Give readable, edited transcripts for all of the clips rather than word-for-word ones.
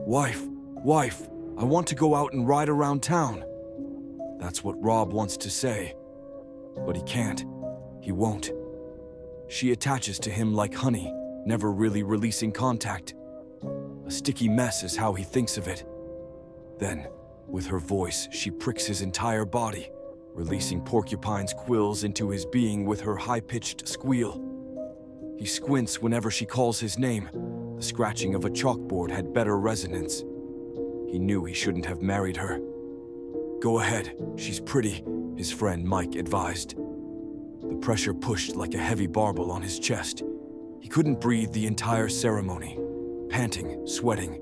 Wife, I want to go out and ride around town." That's what Rob wants to say. But he can't. He won't. She attaches to him like honey, never really releasing contact. A sticky mess is how he thinks of it. Then, with her voice, she pricks his entire body, releasing porcupine's quills into his being with her high-pitched squeal. He squints whenever she calls his name. The scratching of a chalkboard had better resonance. He knew he shouldn't have married her. "Go ahead, she's pretty," his friend Mike advised. The pressure pushed like a heavy barbel on his chest. He couldn't breathe the entire ceremony, panting, sweating.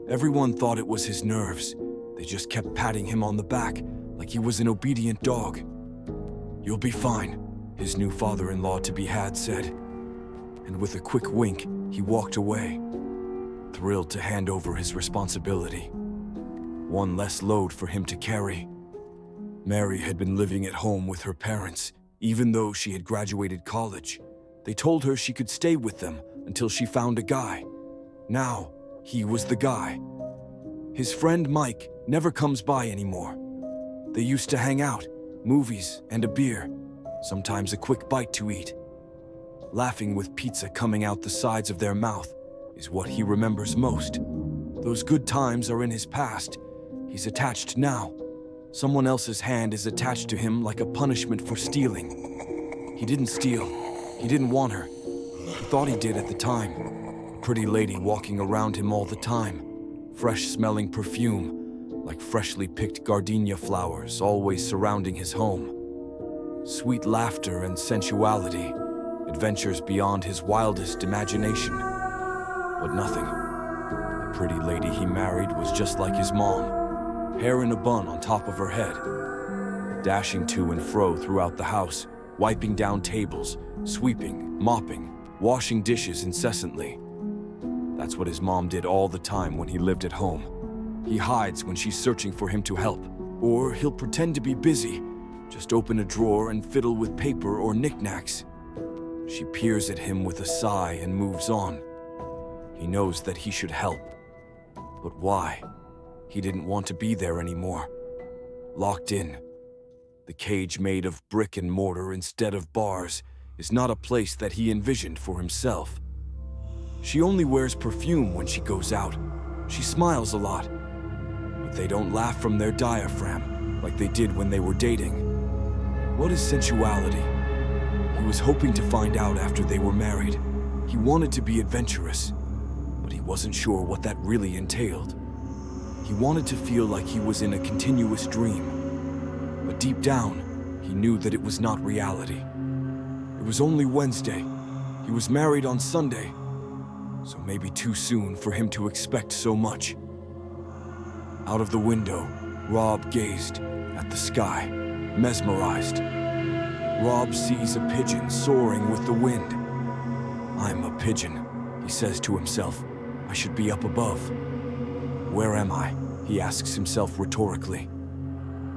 Everyone thought it was his nerves. They just kept patting him on the back like he was an obedient dog. "You'll be fine," his new father-in-law-to-be had said. And with a quick wink, he walked away, thrilled to hand over his responsibility. One less load for him to carry. Mary had been living at home with her parents, even though she had graduated college. They told her she could stay with them until she found a guy. Now, he was the guy. His friend Mike never comes by anymore. They used to hang out, movies and a beer, sometimes a quick bite to eat. Laughing with pizza coming out the sides of their mouth is what he remembers most. Those good times are in his past. He's attached now. Someone else's hand is attached to him like a punishment for stealing. He didn't steal. He didn't want her. He thought he did at the time. A pretty lady walking around him all the time. Fresh-smelling perfume, like freshly picked gardenia flowers always surrounding his home. Sweet laughter and sensuality. Adventures beyond his wildest imagination. But nothing. The pretty lady he married was just like his mom. Hair in a bun on top of her head. Dashing to and fro throughout the house, wiping down tables, sweeping, mopping, washing dishes incessantly. That's what his mom did all the time when he lived at home. He hides when she's searching for him to help, or he'll pretend to be busy, just open a drawer and fiddle with paper or knickknacks. She peers at him with a sigh and moves on. He knows that he should help. But why? He didn't want to be there anymore. Locked in. The cage made of brick and mortar instead of bars is not a place that he envisioned for himself. She only wears perfume when she goes out. She smiles a lot. But they don't laugh from their diaphragm like they did when they were dating. What is sensuality? He was hoping to find out after they were married. He wanted to be adventurous, but he wasn't sure what that really entailed. He wanted to feel like he was in a continuous dream. But deep down, he knew that it was not reality. It was only Wednesday. He was married on Sunday, so maybe too soon for him to expect so much. Out of the window, Rob gazed at the sky, mesmerized. Rob sees a pigeon soaring with the wind. "I'm a pigeon," he says to himself. "I should be up above." "Where am I?" he asks himself rhetorically.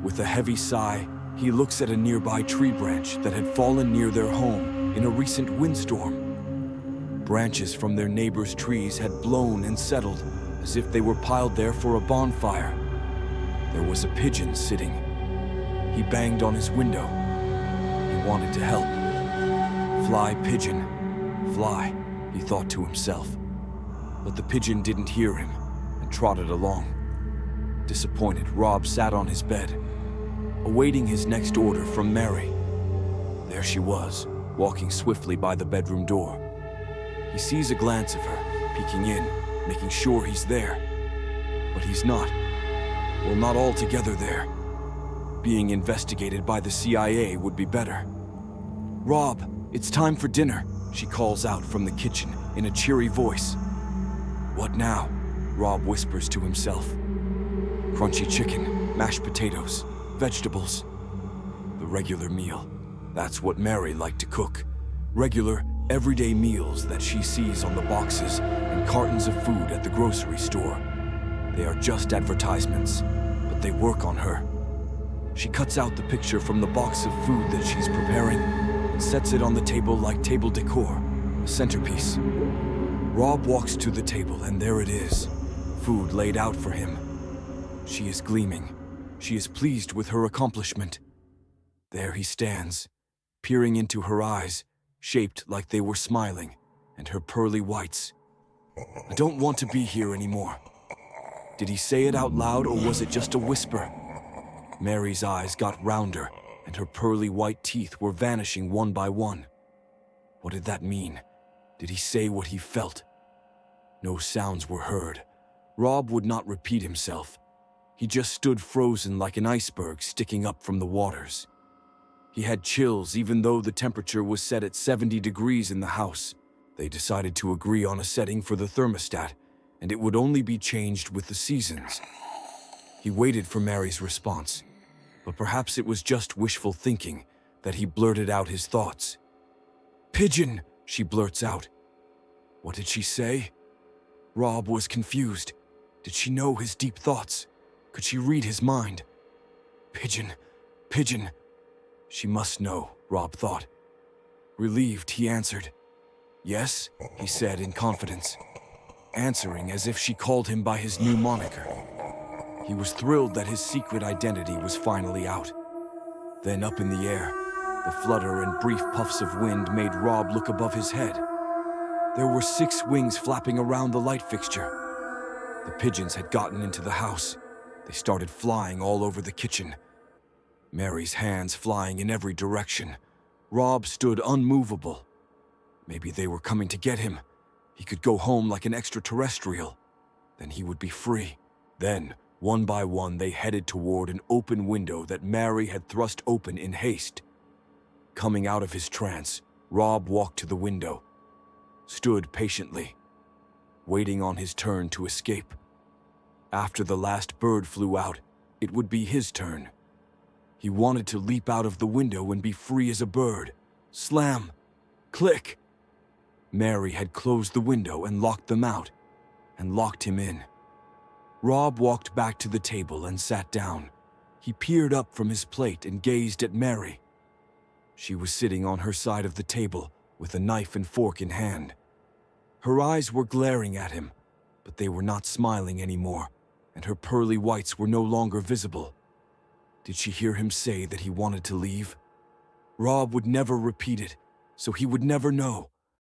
With a heavy sigh, he looks at a nearby tree branch that had fallen near their home in a recent windstorm. Branches from their neighbors' trees had blown and settled as if they were piled there for a bonfire. There was a pigeon sitting. He banged on his window. He wanted to help. "Fly, pigeon, fly," he thought to himself. But the pigeon didn't hear him and trotted along. Disappointed, Rob sat on his bed, awaiting his next order from Mary. There she was, walking swiftly by the bedroom door. He sees a glance of her, peeking in, making sure he's there. But he's not. Well, not altogether there. Being investigated by the CIA would be better. "Rob, it's time for dinner," she calls out from the kitchen in a cheery voice. "What now?" Rob whispers to himself. Crunchy chicken, mashed potatoes, vegetables. The regular meal. That's what Mary liked to cook. Regular, everyday meals that she sees on the boxes and cartons of food at the grocery store. They are just advertisements, but they work on her. She cuts out the picture from the box of food that she's preparing and sets it on the table like table decor, a centerpiece. Rob walks to the table and there it is, food laid out for him. She is gleaming. She is pleased with her accomplishment. There he stands, peering into her eyes, shaped like they were smiling, and her pearly whites. "I don't want to be here anymore." Did he say it out loud, or was it just a whisper? Mary's eyes got rounder, and her pearly white teeth were vanishing one by one. What did that mean? Did he say what he felt? No sounds were heard. Rob would not repeat himself. He just stood frozen like an iceberg sticking up from the waters. He had chills even though the temperature was set at 70 degrees in the house. They decided to agree on a setting for the thermostat, and it would only be changed with the seasons. He waited for Mary's response, but perhaps it was just wishful thinking that he blurted out his thoughts. "Pigeon," she blurts out. What did she say? Rob was confused. Did she know his deep thoughts? Could she read his mind? "Pigeon, Pigeon." She must know, Rob thought. Relieved, he answered. "Yes," he said in confidence, answering as if she called him by his new moniker. He was thrilled that his secret identity was finally out. Then up in the air, the flutter and brief puffs of wind made Rob look above his head. There were 6 wings flapping around the light fixture. The pigeons had gotten into the house. They started flying all over the kitchen. Mary's hands flying in every direction. Rob stood unmovable. Maybe they were coming to get him. He could go home like an extraterrestrial. Then he would be free. Then, one by one, they headed toward an open window that Mary had thrust open in haste. Coming out of his trance, Rob walked to the window, stood patiently, waiting on his turn to escape. After the last bird flew out, it would be his turn. He wanted to leap out of the window and be free as a bird. Slam! Click! Mary had closed the window and locked them out, and locked him in. Rob walked back to the table and sat down. He peered up from his plate and gazed at Mary. She was sitting on her side of the table with a knife and fork in hand. Her eyes were glaring at him, but they were not smiling anymore, and her pearly whites were no longer visible. Did she hear him say that he wanted to leave? Rob would never repeat it, so he would never know.